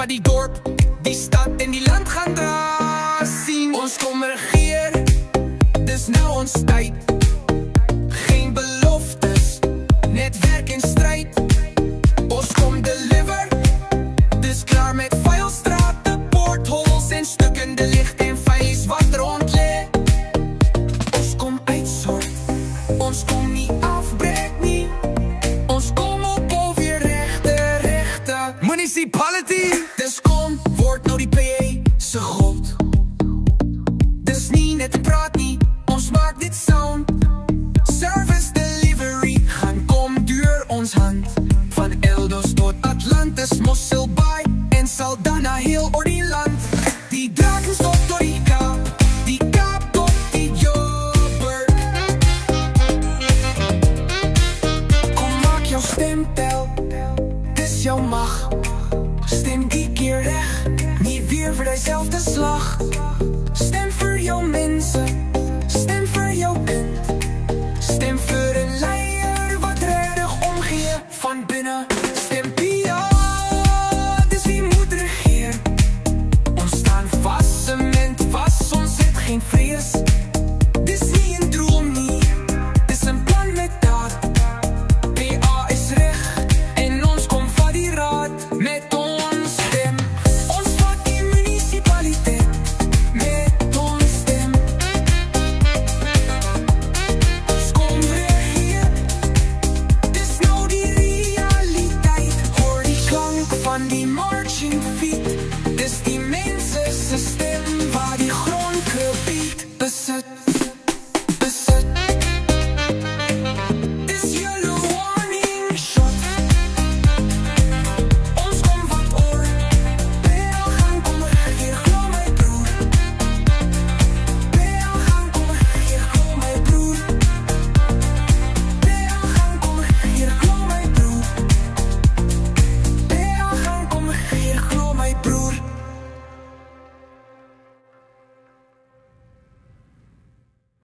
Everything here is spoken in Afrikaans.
wat die dorp, die stad en die land gaan dra. Sien ons kom regeer, dis nou ons tyd. Geen beloftes, net werk en stryd. Ons kom deliver, dis klaar met vuilstrate, portholes en stukkende licht en vuis wat rond lê. Ons kom uitsort, ons kom nie afbreek nie. Ons kom op of weer rechte municipality. Dis kom, word nou die PA se god. Dis nie net praat nie, ons maak dit sound. Service delivery gaan kom deur ons hand. Van Eldos tot Atlantis, Mosselbaai en Saldanha, heel oor die land. Die Drakensberg tot die Kaap, die Kaap tot die Joburg. Kom maak jou stem tel, dis jou mag. Stem die keer reg, nie weer vir diezelfde slag. Stem vir jou mense,